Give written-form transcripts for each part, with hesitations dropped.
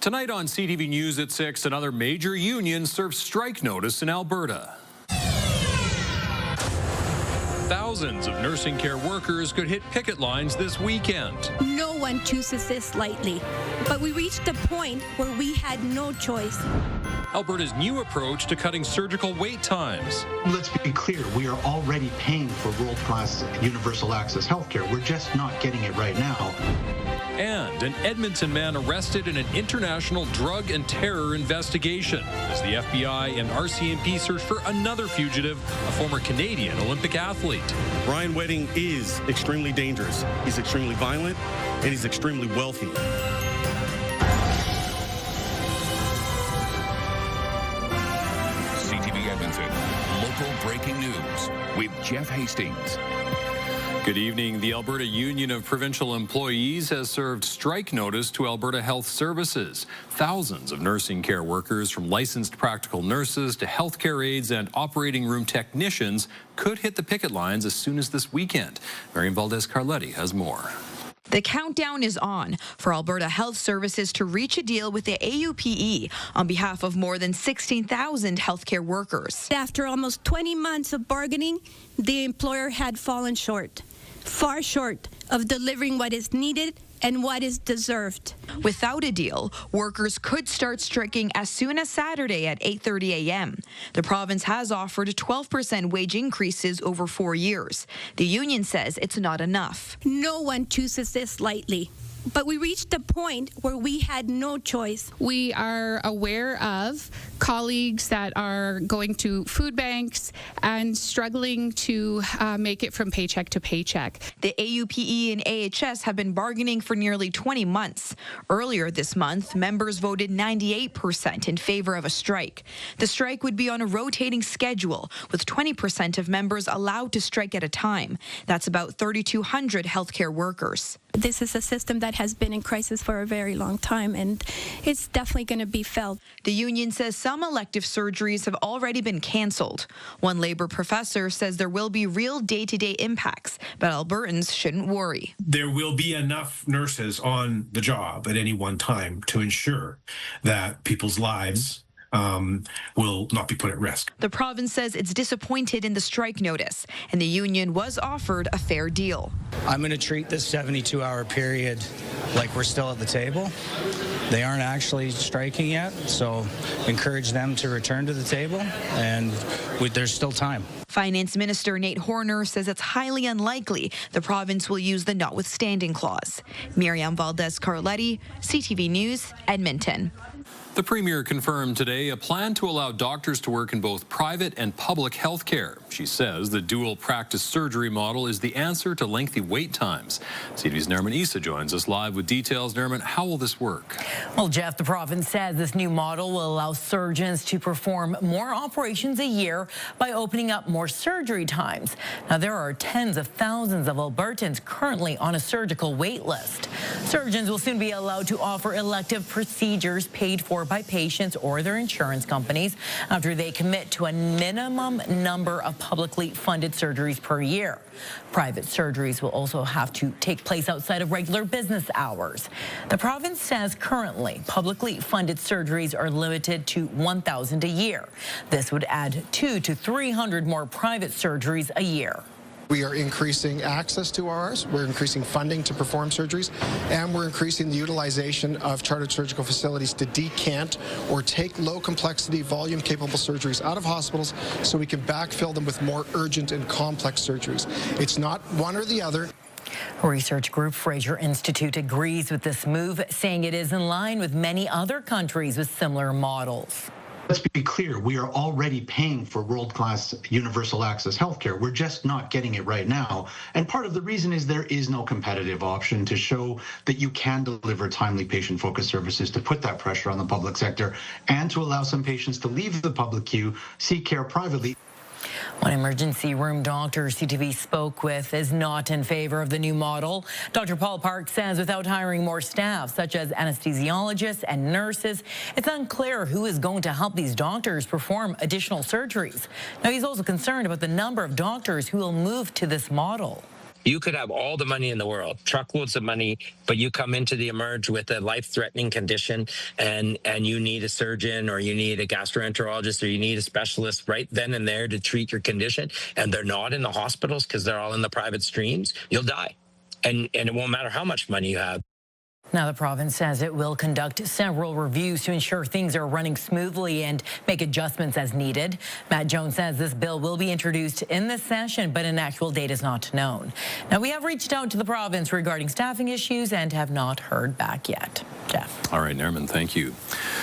Tonight on CTV News at 6, another major union serves strike notice in Alberta. Thousands of nursing care workers could hit picket lines this weekend. No one chooses this lightly, but we reached a point where we had no choice. Alberta's new approach to cutting surgical wait times. Let's be clear, we are already paying for world-class universal access healthcare. We're just not getting it right now. And an Edmonton man arrested in an international drug and terror investigation as the FBI and RCMP search for another fugitive, a former Canadian Olympic athlete. Ryan Wedding is extremely dangerous. He's extremely violent, and he's extremely wealthy. CTV Edmonton, local breaking news with Jeff Hastings. Good evening. The Alberta Union of Provincial Employees has served strike notice to Alberta Health Services. Thousands of nursing care workers, from licensed practical nurses to healthcare aides and operating room technicians, could hit the picket lines as soon as this weekend. Marian Valdez-Carletti has more. The countdown is on for Alberta Health Services to reach a deal with the AUPE on behalf of more than 16,000 healthcare workers. After almost 20 months of bargaining, the employer had fallen short, far short of delivering what is needed and what is deserved. Without a deal, workers could start striking as soon as Saturday at 8:30 a.m. The province has offered 12% wage increases over 4 years. The union says it's not enough. No one chooses this lightly, but we reached a point where we had no choice. We are aware of colleagues that are going to food banks and struggling to make it from paycheck to paycheck. The AUPE and AHS have been bargaining for nearly 20 months. Earlier this month, members voted 98% in favor of a strike. The strike would be on a rotating schedule, with 20% of members allowed to strike at a time. That's about 3,200 healthcare workers. This is a system that has been in crisis for a very long time, and it's definitely going to be felt. The union says some elective surgeries have already been cancelled. One Labour professor says there will be real day-to-day impacts, but Albertans shouldn't worry. There will be enough nurses on the job at any one time to ensure that people's lives will not be put at risk. The province says it's disappointed in the strike notice, and the union was offered a fair deal. I'm going to treat this 72-hour period like we're still at the table. They aren't actually striking yet, so encourage them to return to the table, and there's still time. Finance Minister Nate Horner says it's highly unlikely the province will use the notwithstanding clause. Marian Valdez-Carletti, CTV News, Edmonton. The Premier confirmed today a plan to allow doctors to work in both private and public health care. She says the dual practice surgery model is the answer to lengthy wait times. CTV's Nerman Issa joins us live with details. Nerman, how will this work? Well, Jeff, the province says this new model will allow surgeons to perform more operations a year by opening up more surgery times. Now, there are tens of thousands of Albertans currently on a surgical wait list. Surgeons will soon be allowed to offer elective procedures paid for by patients or their insurance companies after they commit to a minimum number of publicly funded surgeries per year. Private surgeries will also have to take place outside of regular business hours. The province says currently publicly funded surgeries are limited to 1,000 a year. This would add 200 to 300 more private surgeries a year. We are increasing access to RRs, we're increasing funding to perform surgeries, and we're increasing the utilization of chartered surgical facilities to decant or take low-complexity, volume-capable surgeries out of hospitals so we can backfill them with more urgent and complex surgeries. It's not one or the other. Research group Fraser Institute agrees with this move, saying it is in line with many other countries with similar models. Let's be clear, we are already paying for world-class universal access healthcare. We're just not getting it right now. And part of the reason is there is no competitive option to show that you can deliver timely patient-focused services, to put that pressure on the public sector, and to allow some patients to leave the public queue, seek care privately. One emergency room doctor CTV spoke with is not in favor of the new model. Dr. Paul Park says without hiring more staff, such as anesthesiologists and nurses, it's unclear who is going to help these doctors perform additional surgeries. Now, he's also concerned about the number of doctors who will move to this model. You could have all the money in the world, truckloads of money, but you come into the emerge with a life-threatening condition and you need a surgeon or you need a gastroenterologist or you need a specialist right then and there to treat your condition, and they're not in the hospitals because they're all in the private streams, you'll die. And it won't matter how much money you have. Now, the province says it will conduct several reviews to ensure things are running smoothly and make adjustments as needed. Matt Jones says this bill will be introduced in this session, but an actual date is not known. Now, we have reached out to the province regarding staffing issues and have not heard back yet. Jeff. All right, Nerman, thank you.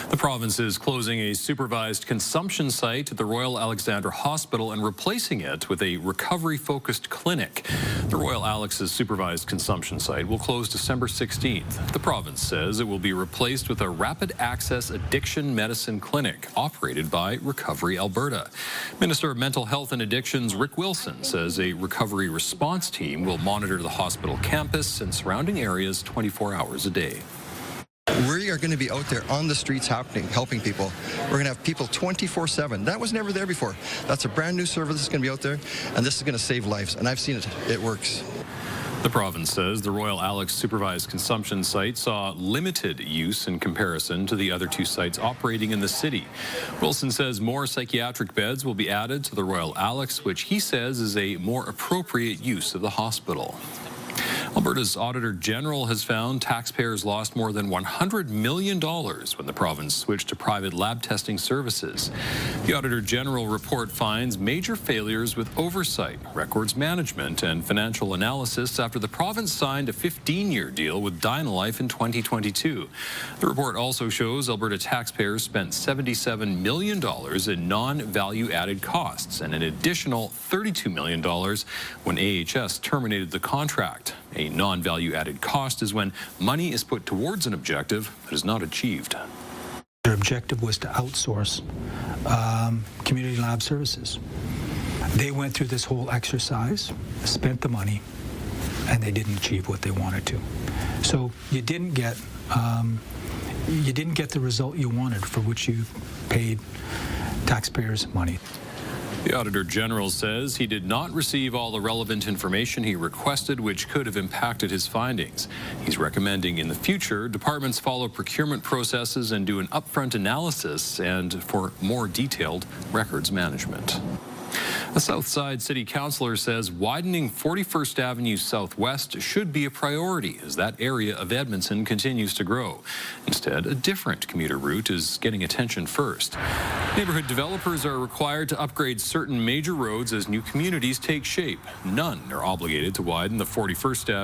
The province is closing a supervised consumption site at the Royal Alexandra Hospital and replacing it with a recovery-focused clinic. The Royal Alex's supervised consumption site will close December 16th. The province says it will be replaced with a rapid access addiction medicine clinic operated by Recovery Alberta. Minister of Mental Health and Addictions Rick Wilson says a recovery response team will monitor the hospital campus and surrounding areas 24 hours a day. We are going to be out there on the streets helping people. We're going to have people 24/7. That was never there before. That's a brand new service that's going to be out there, and this is going to save lives. And I've seen it. It works. The province says the Royal Alex supervised consumption site saw limited use in comparison to the other two sites operating in the city. Wilson says more psychiatric beds will be added to the Royal Alex, which he says is a more appropriate use of the hospital. Alberta's Auditor General has found taxpayers lost more than $100 million when the province switched to private lab testing services. The Auditor General report finds major failures with oversight, records management, and financial analysis after the province signed a 15-year deal with Dynalife in 2022. The report also shows Alberta taxpayers spent $77 million in non-value-added costs and an additional $32 million when AHS terminated the contract. A non-value-added cost is when money is put towards an objective that is not achieved. Their objective was to outsource community lab services. They went through this whole exercise, spent the money, and they didn't achieve what they wanted to. So you didn't get the result you wanted for which you paid taxpayers money. The Auditor General says he did not receive all the relevant information he requested, which could have impacted his findings. He's recommending in the future departments follow procurement processes and do an upfront analysis and for more detailed records management. A Southside City Councillor says widening 41st Avenue Southwest should be a priority as that area of Edmonton continues to grow. Instead, a different commuter route is getting attention first. Neighborhood developers are required to upgrade certain major roads as new communities take shape. None are obligated to widen 41st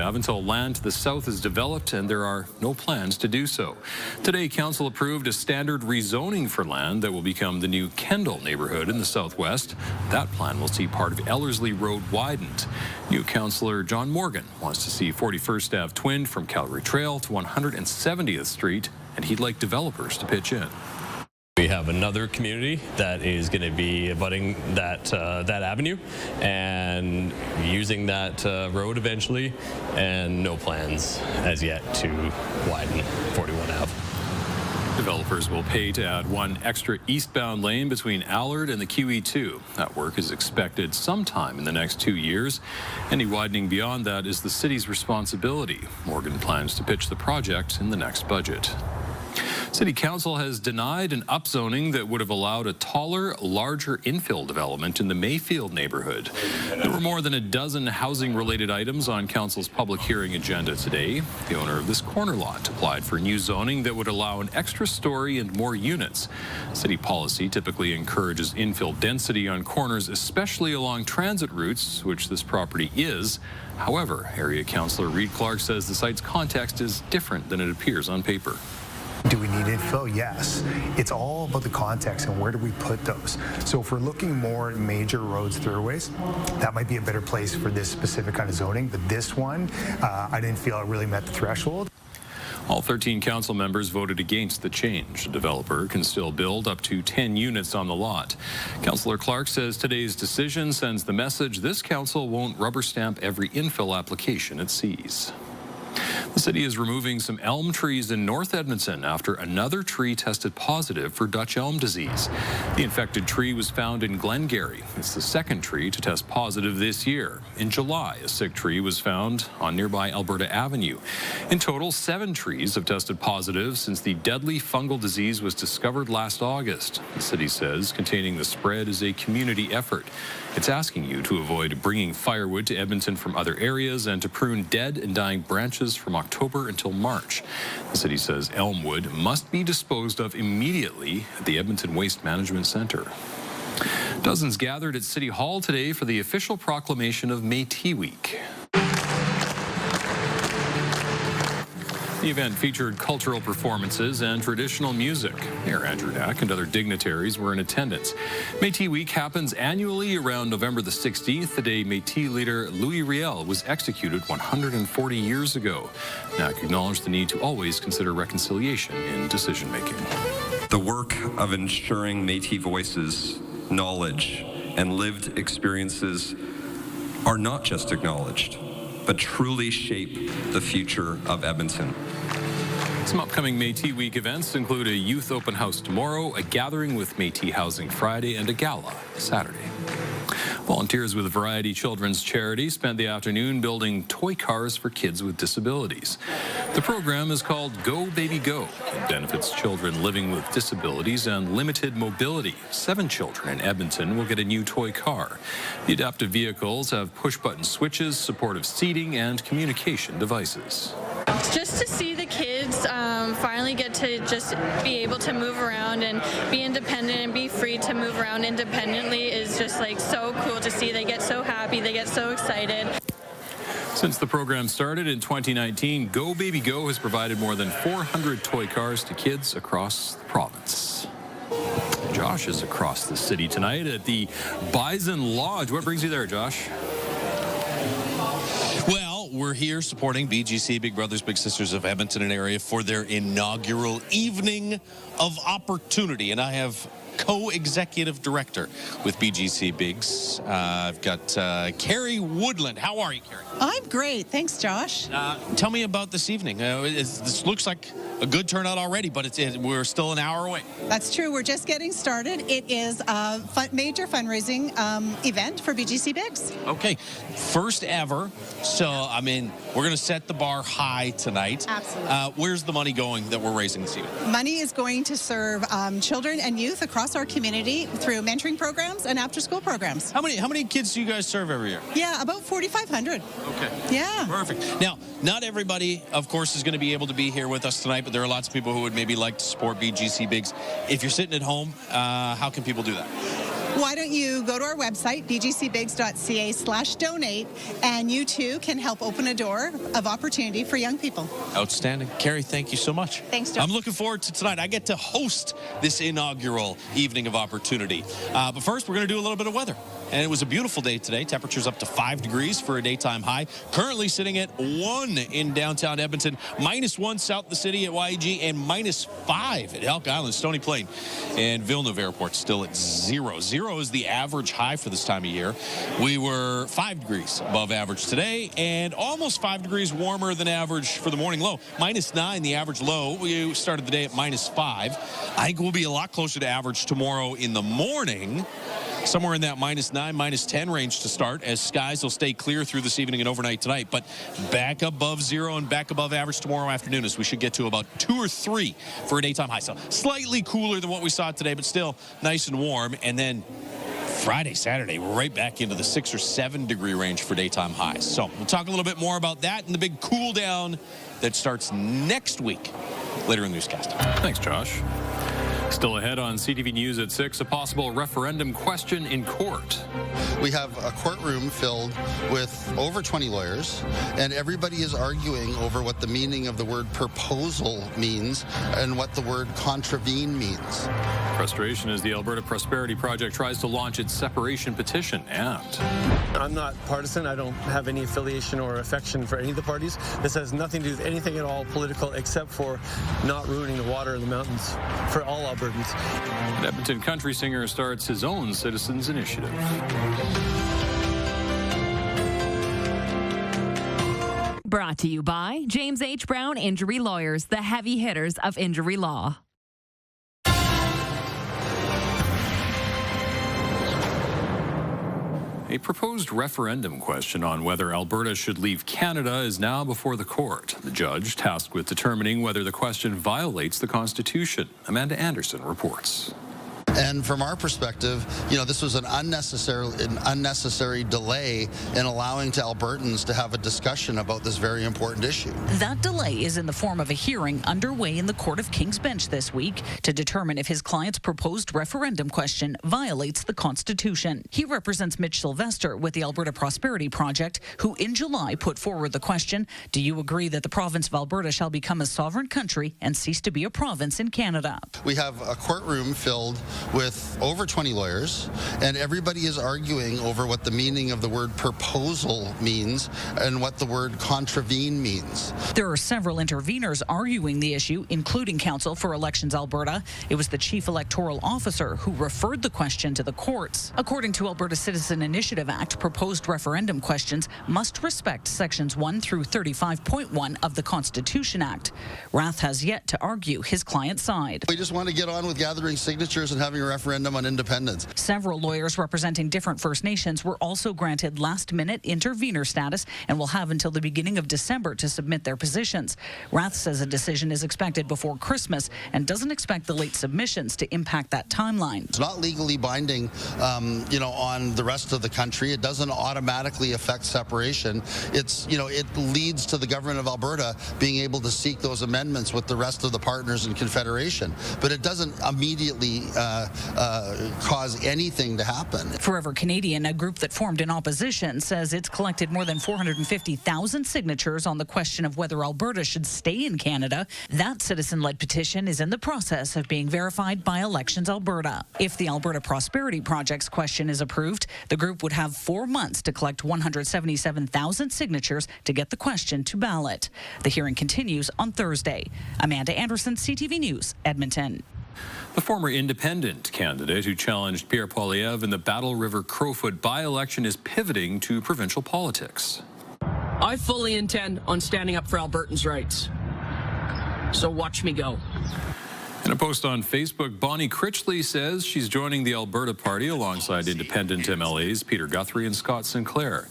Ave until land to the south is developed, and there are no plans to do so. Today, Council approved a standard rezoning for land that will become the new Kendall neighborhood in the southwest. That plan will see part of Ellerslie Road widened. New Councillor John Morgan wants to see 41st Ave twinned from Calgary Trail to 170th Street, and he'd like developers to pitch in. We have another community that is going to be abutting that avenue and using that road eventually, and no plans as yet to widen 41 Ave. Developers will pay to add one extra eastbound lane between Allard and the QE2. That work is expected sometime in the next 2 years. Any widening beyond that is the city's responsibility. Morgan plans to pitch the project in the next budget. City Council has denied an upzoning that would have allowed a taller, larger infill development in the Mayfield neighborhood. There were more than a dozen housing-related items on Council's public hearing agenda today. The owner of this corner lot applied for new zoning that would allow an extra story and more units. City policy typically encourages infill density on corners, especially along transit routes, which this property is. However, Area Councillor Reid Clark says the site's context is different than it appears on paper. Do we need infill? Yes. It's all about the context and where do we put those. So if we're looking more at major roads, throughways, that might be a better place for this specific kind of zoning. But this one, I didn't feel it really met the threshold. All 13 council members voted against the change. The developer can still build up to 10 units on the lot. Councillor Clark says today's decision sends the message this council won't rubber stamp every infill application it sees. The city is removing some elm trees in North Edmonton after another tree tested positive for Dutch elm disease. The infected tree was found in Glengarry. It's the second tree to test positive this year. In July, a sick tree was found on nearby Alberta Avenue. In total, 7 trees have tested positive since the deadly fungal disease was discovered last August. The city says containing the spread is a community effort. It's asking you to avoid bringing firewood to Edmonton from other areas and to prune dead and dying branches from October until March. The city says elm wood must be disposed of immediately at the Edmonton Waste Management Centre. Dozens gathered at City Hall today for the official proclamation of Métis Week. The event featured cultural performances and traditional music. Mayor Andrew Knack and other dignitaries were in attendance. Métis Week happens annually around November the 16th, the day Métis leader Louis Riel was executed 140 years ago. Knack acknowledged the need to always consider reconciliation in decision-making. The work of ensuring Métis voices, knowledge, and lived experiences are not just acknowledged, but truly shape the future of Edmonton. Some upcoming Métis Week events include a youth open house tomorrow, a gathering with Métis Housing Friday, and a gala Saturday. Volunteers with Variety Children's Charity spent the afternoon building toy cars for kids with disabilities. The program is called Go Baby Go. It benefits children living with disabilities and limited mobility. 7 children in Edmonton will get a new toy car. The adaptive vehicles have push-button switches, supportive seating, and communication devices. Just to see the kids finally get to just be able to move around and be independent and be free to move around independently is just like so cool to see. They get so happy, they get so excited. Since the program started in 2019, Go Baby Go has provided more than 400 toy cars to kids across the province. Josh is across the city tonight at the Bison Lodge. What brings you there, Josh? Well, we're here supporting BGC, Big Brothers Big Sisters of Edmonton and area, for their inaugural Evening of Opportunity. And I have co-executive director with BGC Bigs. I've got Carrie Woodland. How are you, Carrie? I'm great. Thanks, Josh. Tell me about this evening. This looks like a good turnout already, but we're still an hour away. That's true. We're just getting started. It is a major fundraising event for BGC Bigs. Okay. First ever. So, I mean, we're going to set the bar high tonight. Absolutely. Where's the money going that we're raising this evening? Money is going to serve children and youth across our community through mentoring programs and after-school programs. How many kids do you guys serve every year? Yeah, about 4,500. Okay. Yeah. Perfect. Now, not everybody, of course, is going to be able to be here with us tonight, but there are lots of people who would maybe like to support BGC Bigs. If you're sitting at home, how can people do that? Why don't you go to our website, bgcbigs.ca/donate, and you too can help open a door of opportunity for young people. Outstanding. Carrie, thank you so much. Thanks, John. I'm looking forward to tonight. I get to host this inaugural Evening of Opportunity. But first, we're going to do a little bit of weather. And it was a beautiful day today. Temperatures up to 5 degrees for a daytime high. Currently sitting at 1 in downtown Edmonton, -1 south of the city at YEG, and -5 at Elk Island, Stony Plain, and Villeneuve Airport still at 0. 0 is the average high for this time of year. We were 5 degrees above average today and almost 5 degrees warmer than average for the morning low. -9 the average low. We started the day at -5. I think we'll be a lot closer to average tomorrow in the morning. Somewhere in that -9, -10 range to start, as skies will stay clear through this evening and overnight tonight. But back above 0 and back above average tomorrow afternoon, as we should get to about 2 or 3 for a daytime high. So slightly cooler than what we saw today, but still nice and warm. And then Friday, Saturday, we're right back into the 6 or 7 degree range for daytime highs. So we'll talk a little bit more about that and the big cool down that starts next week later in the newscast. Thanks, Josh. Still ahead on CTV News at 6, a possible referendum question in court. We have a courtroom filled with over 20 lawyers, and everybody is arguing over what the meaning of the word proposal means and what the word contravene means. Frustration as the Alberta Prosperity Project tries to launch its separation petition. And I'm not partisan. I don't have any affiliation or affection for any of the parties. This has nothing to do with anything at all political, except for not ruining the water in the mountains for all Albertans. An Edmonton country singer starts his own citizens initiative. Brought to you by James H. Brown Injury Lawyers, the heavy hitters of injury law. A proposed referendum question on whether Alberta should leave Canada is now before the court. The judge tasked with determining whether the question violates the Constitution. Amanda Anderson reports. And from our perspective, this was an unnecessary delay in allowing to Albertans to have a discussion about this very important issue. That delay is in the form of a hearing underway in the Court of King's Bench this week to determine if his client's proposed referendum question violates the Constitution. He represents Mitch Sylvester with the Alberta Prosperity Project, who in July put forward the question, do you agree that the province of Alberta shall become a sovereign country and cease to be a province in Canada? We have a courtroom filled with over 20 lawyers, and everybody is arguing over what the meaning of the word proposal means and what the word contravene means. There are several interveners arguing the issue, including Counsel for Elections Alberta. It was the Chief Electoral Officer who referred the question to the courts. According to Alberta Citizen Initiative Act, proposed referendum questions must respect sections 1 through 35.1 of the Constitution Act. Rath has yet to argue his client's side. We just want to get on with gathering signatures and having a referendum on independence. Several lawyers representing different First Nations were also granted last-minute intervener status and will have until the beginning of December to submit their positions. Rath says a decision is expected before Christmas and doesn't expect the late submissions to impact that timeline. It's not legally binding, on the rest of the country. It doesn't automatically affect separation. It leads to the government of Alberta being able to seek those amendments with the rest of the partners in Confederation. But it doesn't immediately cause anything to happen. Forever Canadian, a group that formed in opposition, says it's collected more than 450,000 signatures on the question of whether Alberta should stay in Canada. That citizen-led petition is in the process of being verified by Elections Alberta. If the Alberta Prosperity Project's question is approved, the group would have 4 months to collect 177,000 signatures to get the question to ballot. The hearing continues on Thursday. Amanda Anderson, CTV News, Edmonton. The former independent candidate who challenged Pierre Poilievre in the Battle River Crowfoot by-election is pivoting to provincial politics. I fully intend on standing up for Albertans' rights. So watch me go. In a post on Facebook, Bonnie Critchley says she's joining the Alberta Party alongside independent MLAs Peter Guthrie and Scott Sinclair.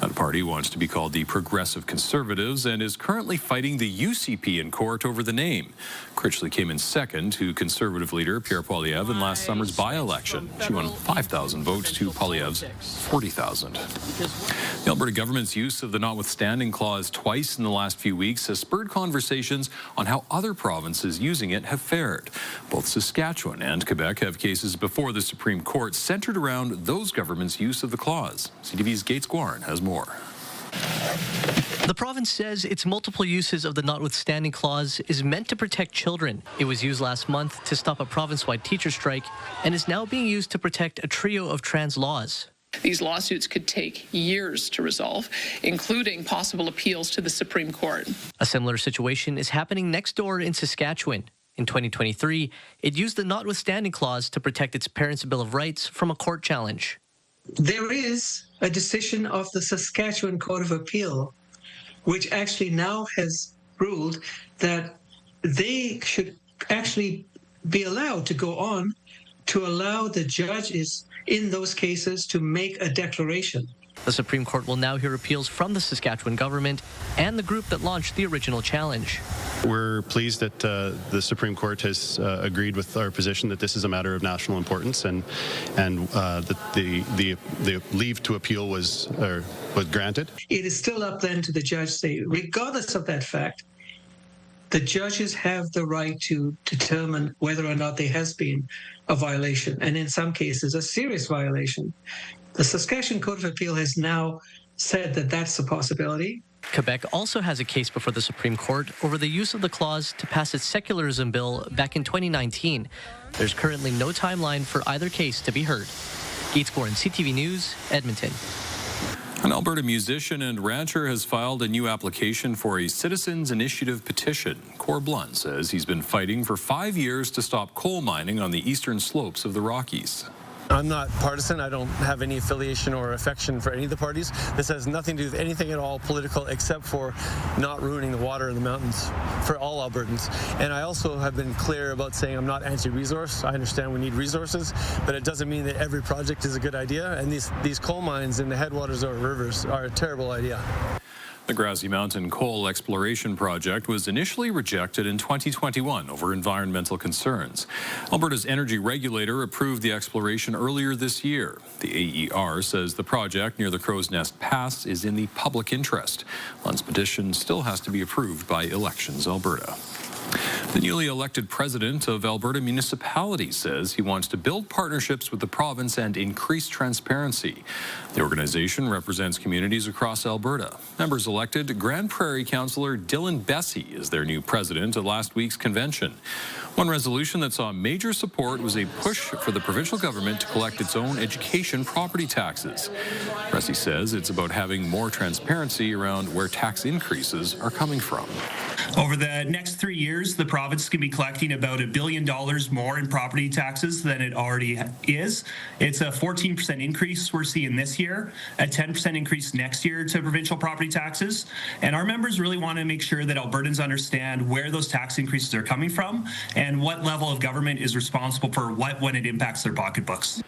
That party wants to be called the Progressive Conservatives and is currently fighting the UCP in court over the name. Critchley came in second to Conservative leader Pierre Poilievre in last summer's by-election. She won 5,000 votes to Poilievre's 40,000. The Alberta government's use of the Notwithstanding clause twice in the last few weeks has spurred conversations on how other provinces using it have fared. Both Saskatchewan and Quebec have cases before the Supreme Court centered around those governments' use of the clause. CTV's Gates Guarin has more. The province says its multiple uses of the Notwithstanding clause is meant to protect children. It was used last month to stop a province-wide teacher strike and is now being used to protect a trio of trans laws. These lawsuits could take years to resolve, including possible appeals to the Supreme Court. A similar situation is happening next door in Saskatchewan. In 2023, it used the Notwithstanding clause to protect its Parents' Bill of Rights from a court challenge. There is a decision of the Saskatchewan Court of Appeal, which actually now has ruled that they should actually be allowed to go on to allow the judges in those cases to make a declaration. The Supreme Court will now hear appeals from the Saskatchewan government and the group that launched the original challenge. We're pleased that the Supreme Court has agreed with our position that this is a matter of national importance, and that the leave to appeal was granted. It is still up then to the judge to say, regardless of that fact, the judges have the right to determine whether or not there has been a violation, and in some cases a serious violation. The Saskatchewan Court of Appeal has now said that that's a possibility. Quebec also has a case before the Supreme Court over the use of the clause to pass its secularism bill back in 2019. There's currently no timeline for either case to be heard. Gates Guarin, CTV News, Edmonton. An Alberta musician and rancher has filed a new application for a Citizens Initiative petition. Cor Blunt says he's been fighting for 5 years to stop coal mining on the eastern slopes of the Rockies. I'm not partisan. I don't have any affiliation or affection for any of the parties. This has nothing to do with anything at all political except for not ruining the water in the mountains for all Albertans. And I also have been clear about saying I'm not anti-resource. I understand we need resources, but it doesn't mean that every project is a good idea. And these coal mines in the headwaters of rivers are a terrible idea. The Grassy Mountain Coal Exploration Project was initially rejected in 2021 over environmental concerns. Alberta's energy regulator approved the exploration earlier this year. The AER says the project near the Crow's Nest Pass is in the public interest. Lund's petition still has to be approved by Elections Alberta. The newly elected president of Alberta Municipality says he wants to build partnerships with the province and increase transparency. The organization represents communities across Alberta. Members elected Grand Prairie Councillor Dylan Bessey is their new president at last week's convention. One resolution that saw major support was a push for the provincial government to collect its own education property taxes. Bessey says it's about having more transparency around where tax increases are coming from. Over the next 3 years, the province is going to be collecting about $1 billion more in property taxes than it already is. It's a 14% increase we're seeing this year, a 10% increase next year to provincial property taxes. And our members really want to make sure that Albertans understand where those tax increases are coming from and what level of government is responsible for what when it impacts their pocketbooks.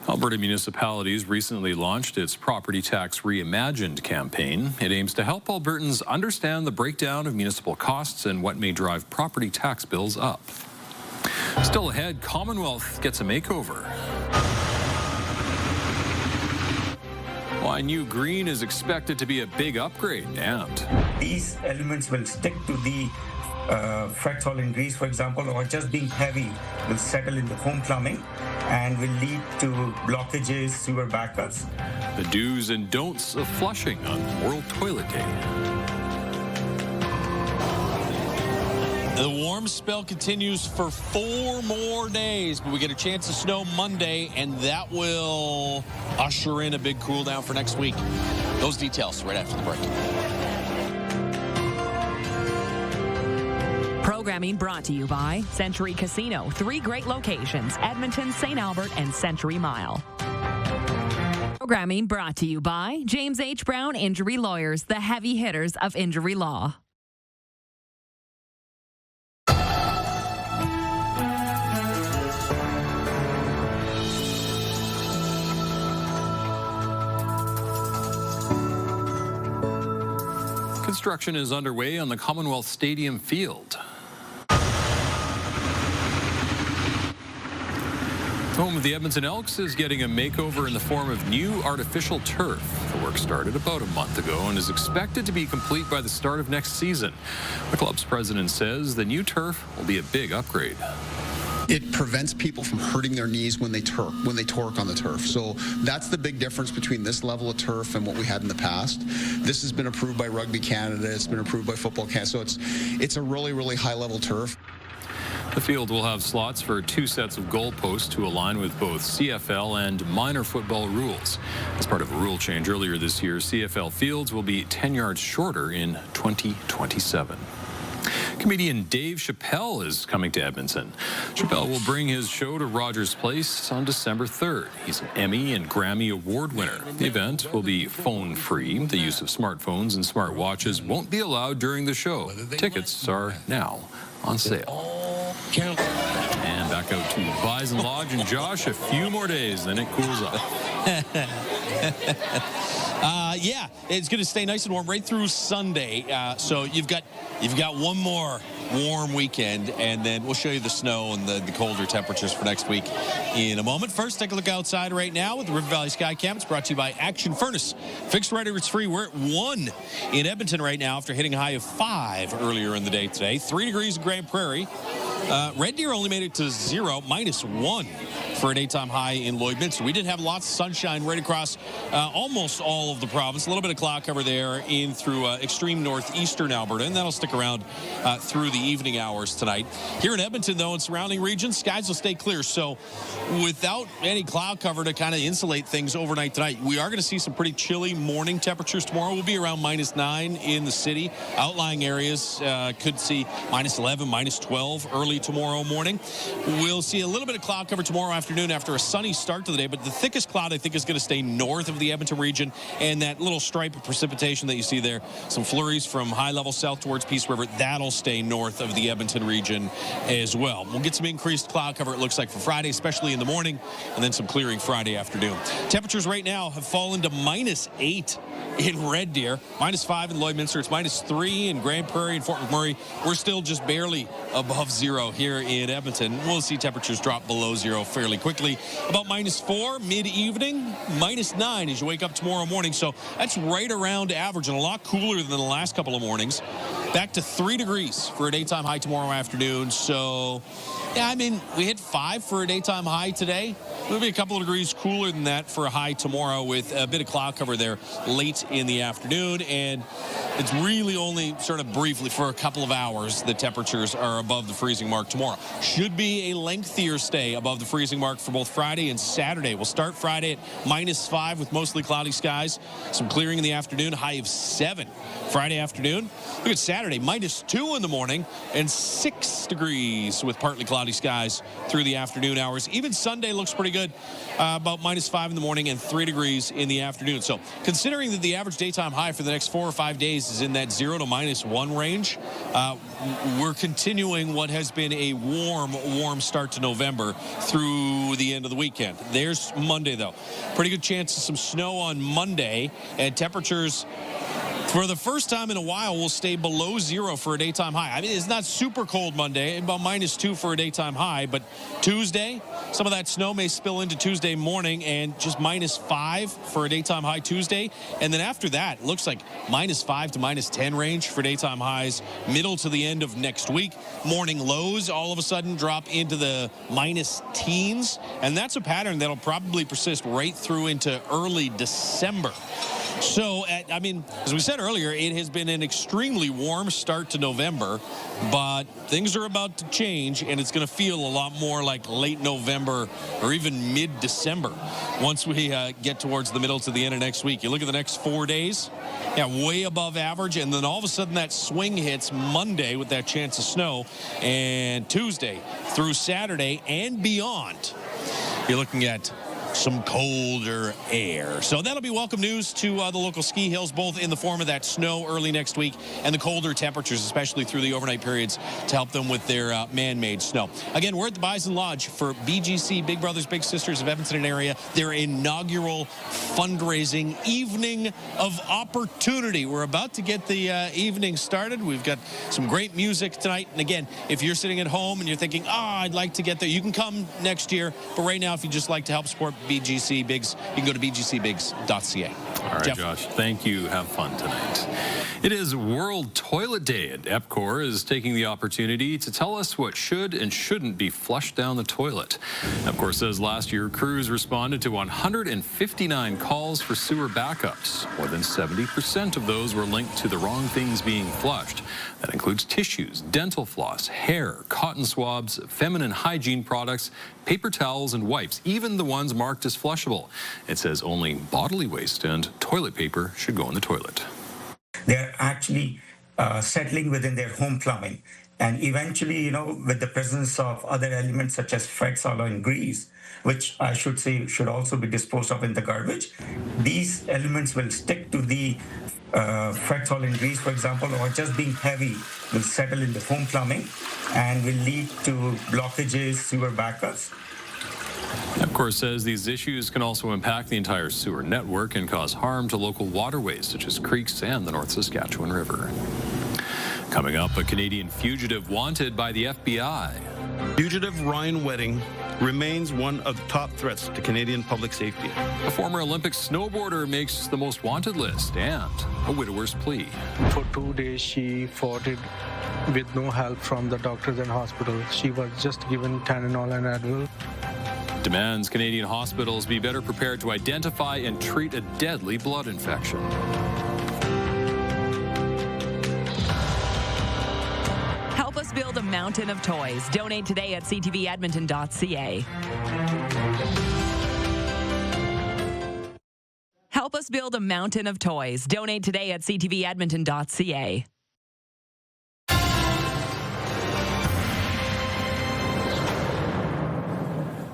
Alberta Municipalities recently launched its Property Tax Reimagined campaign. It aims to help Albertans understand the breakdown of municipal costs and what may drive property tax bills up. Still ahead, Commonwealth gets a makeover. Why New Green is expected to be a big upgrade, and these elements will stick to the fractal in grease, for example, or just being heavy will settle in the home plumbing and will lead to blockages, sewer backups. The do's and don'ts of flushing on World Toilet Day. The warm spell continues for 4 more days, but we get a chance of snow Monday, and that will usher in a big cool down for next week. Those details right after the break. Programming brought to you by Century Casino. 3 great locations: Edmonton, St. Albert, and Century Mile. Programming brought to you by James H. Brown Injury Lawyers, the heavy hitters of injury law. Construction is underway on the Commonwealth Stadium field. Home of the Edmonton Elks is getting a makeover in the form of new artificial turf. The work started about a month ago and is expected to be complete by the start of next season. The club's president says the new turf will be a big upgrade. It prevents people from hurting their knees when they torque on the turf. So that's the big difference between this level of turf and what we had in the past. This has been approved by Rugby Canada. It's been approved by Football Canada. So it's a really, really high-level turf. The field will have slots for 2 sets of goalposts to align with both CFL and minor football rules. As part of a rule change earlier this year, CFL fields will be 10 yards shorter in 2027. Comedian Dave Chappelle is coming to Edmonton. Chappelle will bring his show to Rogers Place on December 3rd. He's an Emmy and Grammy Award winner. The event will be phone-free. The use of smartphones and smartwatches won't be allowed during the show. Tickets are now on sale. And back out to Bison Lodge and Josh. A few more days, then it cools off. Yeah, it's going to stay nice and warm right through Sunday. So you've got one more warm weekend, and then we'll show you the snow and the colder temperatures for next week in a moment. First, take a look outside right now with the River Valley Skycam. It's brought to you by Action Furnace. Fixed right or it's free. We're at 1 in Edmonton right now after hitting a high of 5 earlier in the day today. 3 degrees in Grand Prairie. Red Deer only made it to 0, -1 for a daytime high in Lloydminster. We did have lots of sunshine right across almost all of the province. A little bit of cloud cover there in through extreme northeastern Alberta, and that'll stick around through the evening hours tonight. Here in Edmonton, though, and surrounding regions, skies will stay clear. So without any cloud cover to kind of insulate things overnight tonight, we are going to see some pretty chilly morning temperatures tomorrow. We'll be around -9 in the city. Outlying areas could see -11, -12 early tomorrow morning. We'll see a little bit of cloud cover tomorrow afternoon afternoon after a sunny start to the day, but the thickest cloud, I think, is going to stay north of the Edmonton region, and that little stripe of precipitation that you see there, some flurries from high level south towards Peace River, that'll stay north of the Edmonton region as well. We'll get some increased cloud cover, it looks like, for Friday, especially in the morning, and then some clearing Friday afternoon. Temperatures right now have fallen to -8 in Red Deer, -5 in Lloydminster, it's -3 in Grand Prairie and Fort McMurray. We're still just barely above zero here in Edmonton. We'll see temperatures drop below zero fairly quickly. About -4 mid-evening, -9 as you wake up tomorrow morning. So that's right around average and a lot cooler than the last couple of mornings. Back to 3 degrees for a daytime high tomorrow afternoon. So, yeah, I mean, we hit 5 for a daytime high today. It'll be a couple of degrees cooler than that for a high tomorrow with a bit of cloud cover there late in the afternoon. And it's really only sort of briefly for a couple of hours the temperatures are above the freezing mark tomorrow. Should be a lengthier stay above the freezing mark for both Friday and Saturday. We'll start Friday at -5 with mostly cloudy skies. Some clearing in the afternoon, high of 7 Friday afternoon. Look at Saturday, -2 in the morning and 6 degrees with partly cloudy skies through the afternoon hours. Even Sunday looks pretty good, about -5 in the morning and 3 degrees in the afternoon. So considering that the average daytime high for the next 4 or 5 days is in that 0 to -1 range, we're continuing what has been a warm start to November through the end of the weekend. There's Monday, though. Pretty good chance of some snow on Monday, and temperatures for the first time in a while will stay below 0 for a daytime high. I mean, it's not super cold Monday, about -2 for a daytime high, but Tuesday, some of that snow may spill into Tuesday morning and just -5 for a daytime high Tuesday. And then after that, it looks like -5 to -10 range for daytime highs middle to the end of next week. Morning lows all of a sudden drop into the -teens, and that's a pattern that'll probably persist right through into early December. So, I mean, as we said earlier, it has been an extremely warm start to November, but things are about to change, and it's going to feel a lot more like late November or even mid-December once we get towards the middle to the end of next week. You look at the next 4 days, yeah, way above average, and then all of a sudden that swing hits Monday with that chance of snow, and Tuesday through Saturday and beyond, you're looking at some colder air. So that'll be welcome news to the local ski hills, both in the form of that snow early next week and the colder temperatures, especially through the overnight periods, to help them with their man-made snow. Again, we're at the Bison Lodge for BGC, Big Brothers Big Sisters of Edmonton and area, their inaugural fundraising evening of opportunity. We're about to get the evening started. We've got some great music tonight. And again, if you're sitting at home and you're thinking, I'd like to get there, you can come next year. But right now, if you just like to help support BGC Bigs, you can go to bgcbigs.ca. All right, Jeff. Josh, thank you. Have fun tonight. It is World Toilet Day, and EPCOR is taking the opportunity to tell us what should and shouldn't be flushed down the toilet. EPCOR says last year crews responded to 159 calls for sewer backups. More than 70% of those were linked to the wrong things being flushed. That includes tissues, dental floss, hair, cotton swabs, feminine hygiene products, paper towels, and wipes, even the ones marked as flushable. It says only bodily waste and toilet paper should go in the toilet. They're actually settling within their home plumbing. And eventually, with the presence of other elements such as fats, alloy, and grease, which I should say should also be disposed of in the garbage, these elements will stick to the fats, oil, and grease, for example, or just being heavy will settle in the home plumbing and will lead to blockages, sewer backups. EPCOR says these issues can also impact the entire sewer network and cause harm to local waterways such as creeks and the North Saskatchewan River. Coming up, a Canadian fugitive wanted by the FBI. Fugitive Ryan Wedding remains one of the top threats to Canadian public safety. A former Olympic snowboarder makes the most wanted list, and a widower's plea. For 2 days, she fought it with no help from the doctors and hospital. She was just given Tylenol and Advil. Demands Canadian hospitals be better prepared to identify and treat a deadly blood infection. Help us build a mountain of toys. Donate today at ctvedmonton.ca. Help us build a mountain of toys. Donate today at ctvedmonton.ca.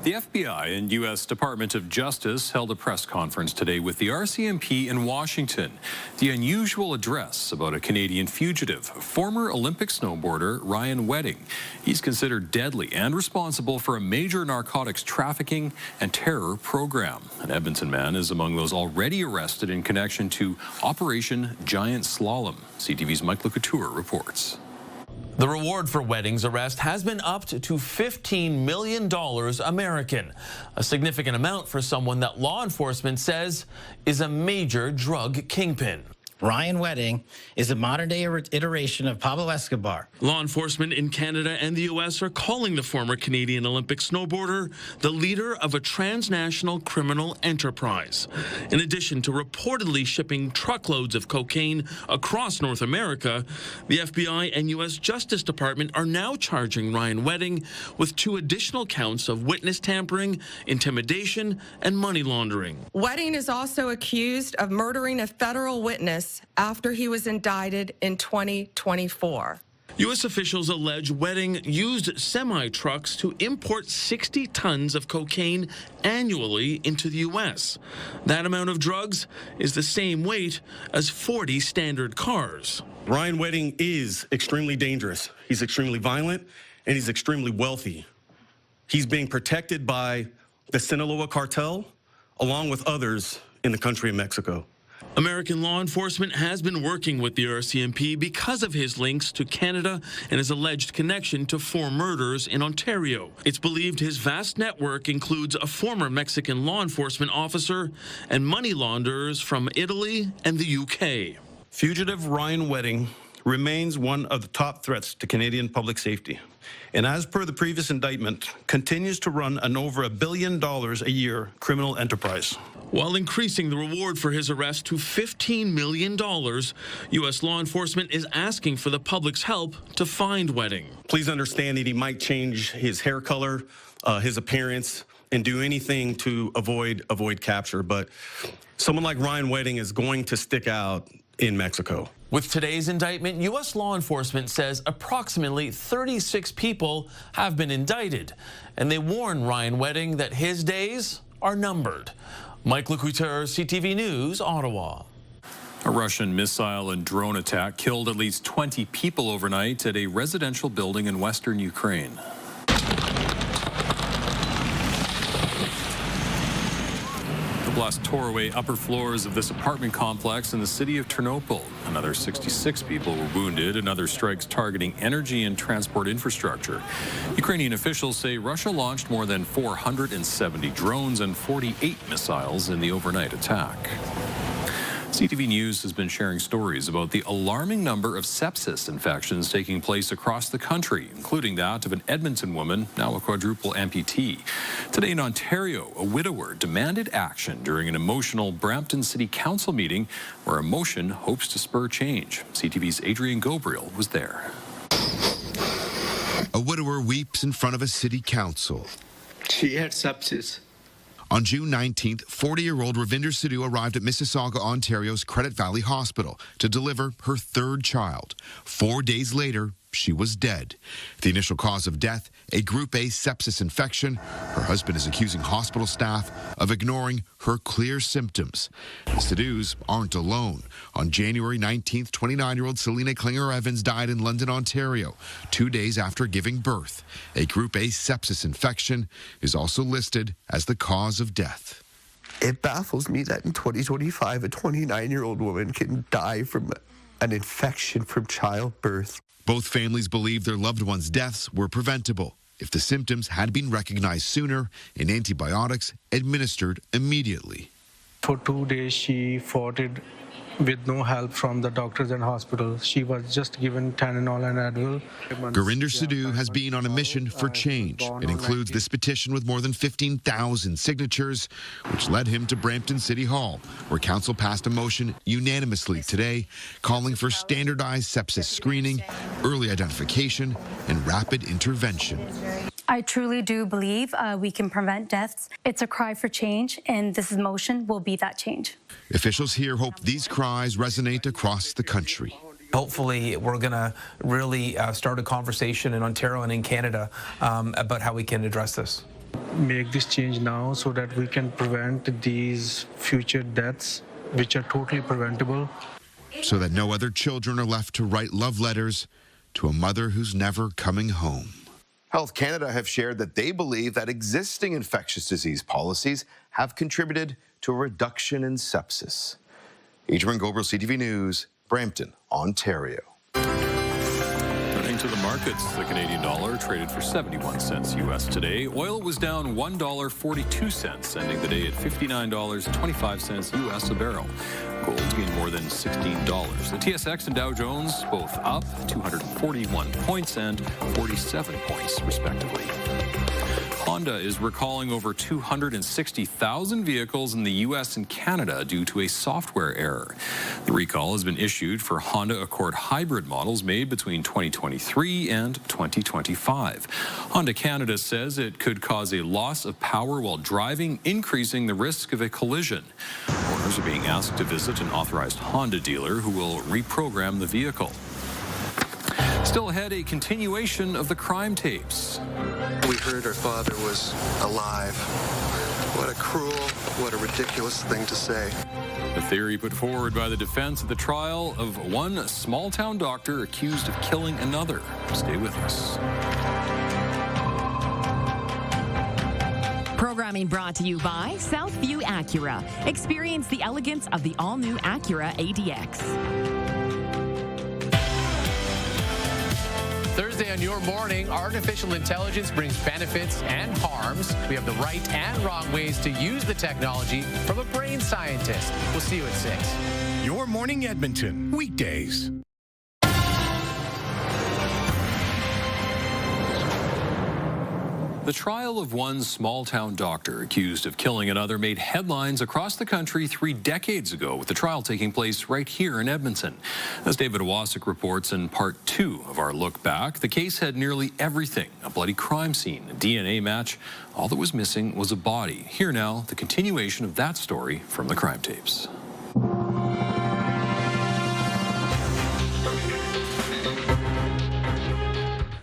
The FBI and U.S. Department of Justice held a press conference today with the RCMP in Washington. The unusual address about a Canadian fugitive, former Olympic snowboarder Ryan Wedding. He's considered deadly and responsible for a major narcotics trafficking and terror program. An Edmonton man is among those already arrested in connection to Operation Giant Slalom. CTV's Mike Couture reports. The reward for Wedding's arrest has been upped to $15 million American, a significant amount for someone that law enforcement says is a major drug kingpin. Ryan Wedding is a modern-day iteration of Pablo Escobar. Law enforcement in Canada and the U.S. are calling the former Canadian Olympic snowboarder the leader of a transnational criminal enterprise. In addition to reportedly shipping truckloads of cocaine across North America, the FBI and U.S. Justice Department are now charging Ryan Wedding with 2 additional counts of witness tampering, intimidation, and money laundering. Wedding is also accused of murdering a federal witness after he was indicted in 2024. U.S. officials allege Wedding used semi-trucks to import 60 tons of cocaine annually into the U.S. That amount of drugs is the same weight as 40 standard cars. Ryan Wedding is extremely dangerous. He's extremely violent, and he's extremely wealthy. He's being protected by the Sinaloa cartel, along with others in the country of Mexico. American law enforcement has been working with the RCMP because of his links to Canada and his alleged connection to 4 murders in Ontario. It's believed his vast network includes a former Mexican law enforcement officer and money launderers from Italy and the UK. Fugitive Ryan Wedding remains one of the top threats to Canadian public safety, and as per the previous indictment, continues to run an over $1 billion a year criminal enterprise. While increasing the reward for his arrest to $15 million, U.S. law enforcement is asking for the public's help to find Wedding. Please understand that he might change his hair color, his appearance, and do anything to avoid capture, but someone like Ryan Wedding is going to stick out in Mexico. With today's indictment, U.S. law enforcement says approximately 36 people have been indicted, and they warn Ryan Wedding that his days are numbered. Mike Couture, CTV News, Ottawa. A Russian missile and drone attack killed at least 20 people overnight at a residential building in western Ukraine. The blast tore away upper floors of this apartment complex in the city of Ternopil. Another 66 people were wounded in other strikes targeting energy and transport infrastructure. Ukrainian officials say Russia launched more than 470 drones and 48 missiles in the overnight attack. CTV News has been sharing stories about the alarming number of sepsis infections taking place across the country, including that of an Edmonton woman, now a quadruple amputee. Today in Ontario, a widower demanded action during an emotional Brampton City Council meeting where a motion hopes to spur change. CTV's Adrian Gobriel was there. A widower weeps in front of a city council. She had sepsis. On June 19th, 40-year-old Ravinder Sidhu arrived at Mississauga, Ontario's Credit Valley Hospital to deliver her 3rd child. 4 days later, she was dead. The initial cause of death, a Group A sepsis infection. Her husband is accusing hospital staff of ignoring her clear symptoms. The Sidhus aren't alone. On January 19th, 29-year-old Selena Klinger-Evans died in London, Ontario, 2 days after giving birth. A Group A sepsis infection is also listed as the cause of death. It baffles me that in 2025, a 29-year-old woman can die from an infection from childbirth. Both families believe their loved ones' deaths were preventable if the symptoms had been recognized sooner and antibiotics administered immediately. For 2 days, she fought it with no help from the doctors and hospitals. She was just given Tylenol and Advil. Gurinder Sidhu has been on a mission for change. It includes this petition with more than 15,000 signatures, which led him to Brampton City Hall, where council passed a motion unanimously today calling for standardized sepsis screening, early identification, and rapid intervention. I truly do believe we can prevent deaths. It's a cry for change, and this motion will be that change. Officials here hope these cries resonate across the country. Hopefully, we're going to really start a conversation in Ontario and in Canada about how we can address this. make this change now so that we can prevent these future deaths, which are totally preventable. So that no other children are left to write love letters to a mother who's never coming home. Health Canada have shared that they believe that existing infectious disease policies have contributed to a reduction in sepsis. Adrian Goebel, CTV News, Brampton, Ontario. Turning to the markets, the Canadian dollar traded for 71 cents U.S. today. Oil was down $1.42, ending the day at $59.25 U.S. a barrel. Gold gained more than $16. The TSX and Dow Jones both up 241 points and 47 points, respectively. Honda is recalling over 260,000 vehicles in the U.S. and Canada due to a software error. The recall has been issued for Honda Accord hybrid models made between 2023 and 2025. Honda Canada says it could cause a loss of power while driving, increasing the risk of a collision. Owners are being asked to visit an authorized Honda dealer who will reprogram the vehicle. Still ahead, a continuation of the crime tapes. We heard our father was alive. What a cruel, what a ridiculous thing to say. The theory put forward by the defense at the trial of one small-town doctor accused of killing another. Stay with us. Programming brought to you by Southview Acura. Experience the elegance of the all-new Acura ADX. Thursday on Your Morning, artificial intelligence brings benefits and harms. We have the right and wrong ways to use the technology from a brain scientist. We'll see you at 6. Your Morning Edmonton, weekdays. The trial of one small-town doctor accused of killing another made headlines across the country 3 decades ago, with the trial taking place right here in Edmonton. As David Owasik reports in part 2 of our look back, the case had nearly everything: a bloody crime scene, a DNA match. All that was missing was a body. Here now, the continuation of that story from the crime tapes.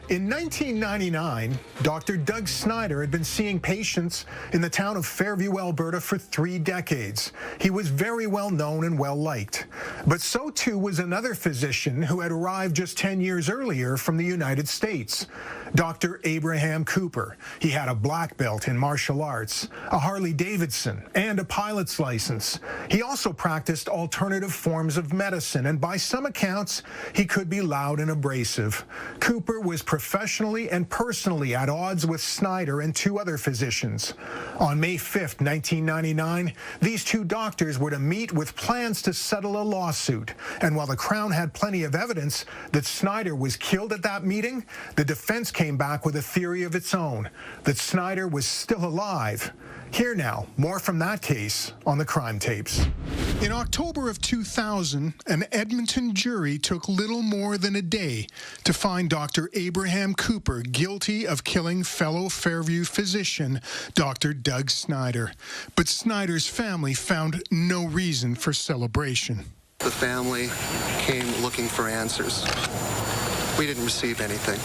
In 1999, Dr. Doug Snyder had been seeing patients in the town of Fairview, Alberta for 3 decades. He was very well known and well liked. But so too was another physician who had arrived just 10 years earlier from the United States, Dr. Abraham Cooper. He had a black belt in martial arts, a Harley-Davidson, and a pilot's license. He also practiced alternative forms of medicine, and by some accounts, he could be loud and abrasive. Cooper was professionally and personally at odds with Snyder and 2 other physicians. On May 5th, 1999, these 2 doctors were to meet with plans to settle a lawsuit. And while the Crown had plenty of evidence that Snyder was killed at that meeting, the defense came back with a theory of its own, that Snyder was still alive. Here now, more from that case on the crime tapes. In October of 2000, an Edmonton jury took little more than a day to find Dr. Abraham Cooper guilty of killing fellow Fairview physician Dr. Doug Snyder. But Snyder's family found no reason for celebration. The family came looking for answers. We didn't receive anything.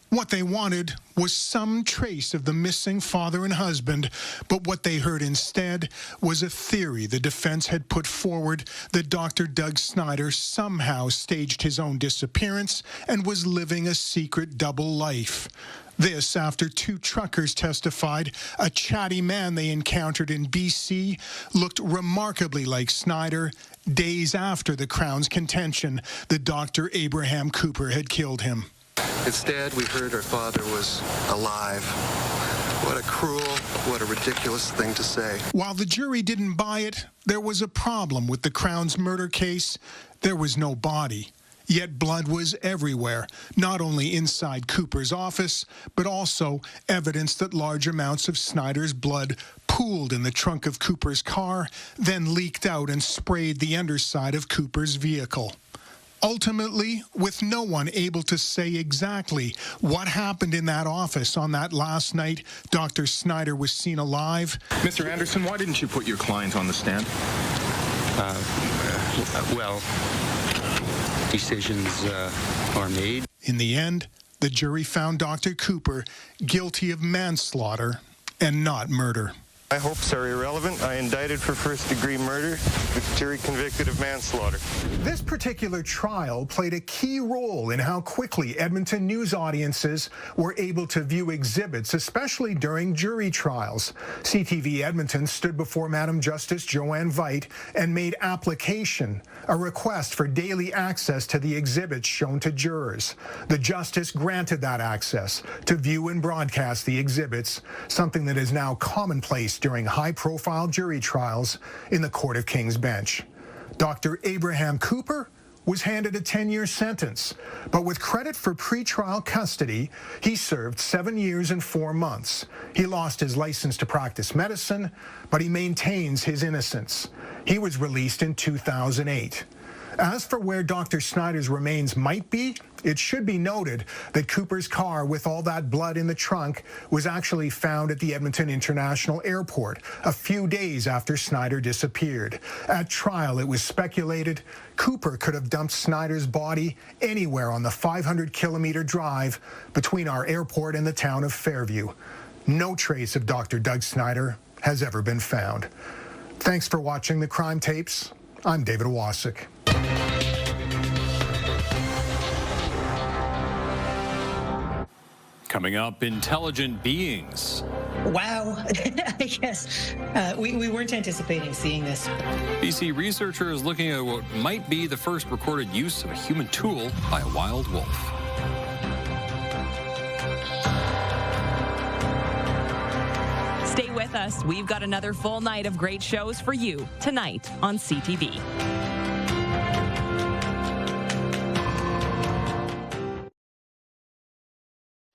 What they wanted was some trace of the missing father and husband, but what they heard instead was a theory the defense had put forward that Dr. Doug Snyder somehow staged his own disappearance and was living a secret double life. This after 2 truckers testified a chatty man they encountered in BC looked remarkably like Snyder days after the Crown's contention that Dr. Abraham Cooper had killed him. Instead, we heard our father was alive. What a cruel, what a ridiculous thing to say. While the jury didn't buy it, there was a problem with the Crown's murder case. There was no body. Yet blood was everywhere, not only inside Cooper's office, but also evidence that large amounts of Snyder's blood pooled in the trunk of Cooper's car, then leaked out and sprayed the underside of Cooper's vehicle. Ultimately, with no one able to say exactly what happened in that office on that last night Dr. Snyder was seen alive. Mr. Anderson, why didn't you put your client on the stand? Well, decisions are made. In the end, the jury found Dr. Cooper guilty of manslaughter and not murder. My hopes are irrelevant. I indicted for first-degree murder, with jury convicted of manslaughter. This particular trial played a key role in how quickly Edmonton news audiences were able to view exhibits, especially during jury trials. CTV Edmonton stood before Madam Justice Joanne Veit and made application, a request for daily access to the exhibits shown to jurors. The justice granted that access to view and broadcast the exhibits, something that is now commonplace during high-profile jury trials in the Court of King's Bench. Dr. Abraham Cooper was handed a 10-year sentence, but with credit for pretrial custody, he served 7 years and 4 months. He lost his license to practice medicine, but he maintains his innocence. He was released in 2008. As for where Dr. Snyder's remains might be, it should be noted that Cooper's car with all that blood in the trunk was actually found at the Edmonton International Airport a few days after Snyder disappeared. At trial, it was speculated Cooper could have dumped Snyder's body anywhere on the 500-kilometer drive between our airport and the town of Fairview. No trace of Dr. Doug Snyder has ever been found. Thanks for watching the Crime Tapes. I'm David Wasik. Coming up, intelligent beings. Wow. Yes. We weren't anticipating seeing this. BC researchers looking at what might be the first recorded use of a human tool by a wild wolf. Stay with us. We've got another full night of great shows for you tonight on CTV.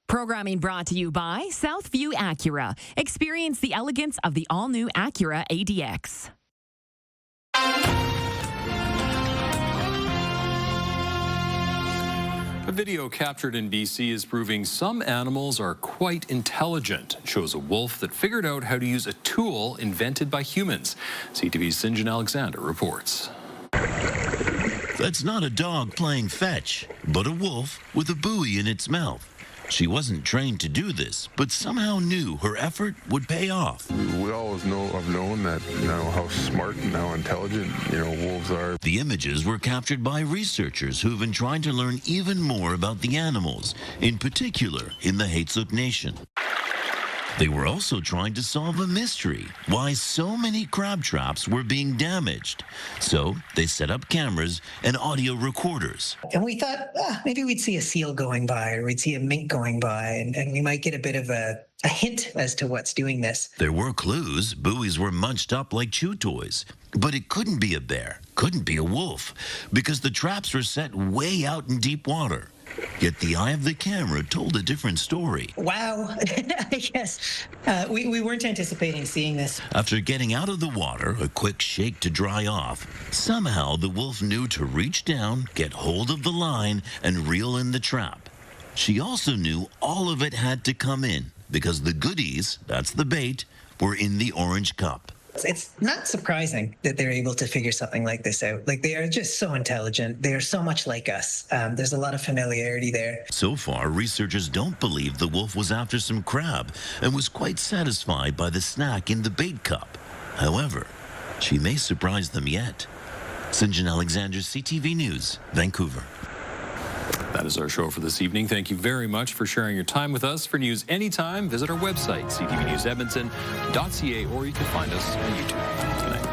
Programming brought to you by Southview Acura. Experience the elegance of the all-new Acura ADX. A video captured in BC is proving some animals are quite intelligent. It shows a wolf that figured out how to use a tool invented by humans. CTV's St. John Alexander reports. That's not a dog playing fetch, but a wolf with a buoy in its mouth. She wasn't trained to do this, but somehow knew her effort would pay off. We always have known that, how smart and how intelligent, wolves are. The images were captured by researchers who've been trying to learn even more about the animals, in particular in the Haitsook Nation. They were also trying to solve a mystery, why so many crab traps were being damaged. So they set up cameras and audio recorders. And we thought, maybe we'd see a seal going by or we'd see a mink going by and we might get a bit of a hint as to what's doing this. There were clues. Buoys were munched up like chew toys. But it couldn't be a bear, couldn't be a wolf, because the traps were set way out in deep water. Yet the eye of the camera told a different story. Wow. Yes. We weren't anticipating seeing this. After getting out of the water, a quick shake to dry off, somehow the wolf knew to reach down, get hold of the line, and reel in the trap. She also knew all of it had to come in, because the goodies, that's the bait, were in the orange cup. It's not surprising that they're able to figure something like this out. Like, they are just so intelligent. They are so much like us. There's a lot of familiarity there. So far, researchers don't believe the wolf was after some crab and was quite satisfied by the snack in the bait cup. However, she may surprise them yet. St. John Alexander, CTV News, Vancouver. That is our show for this evening. Thank you very much for sharing your time with us. For news anytime, visit our website, ctvnewsedmonton.ca, or you can find us on YouTube. Good night.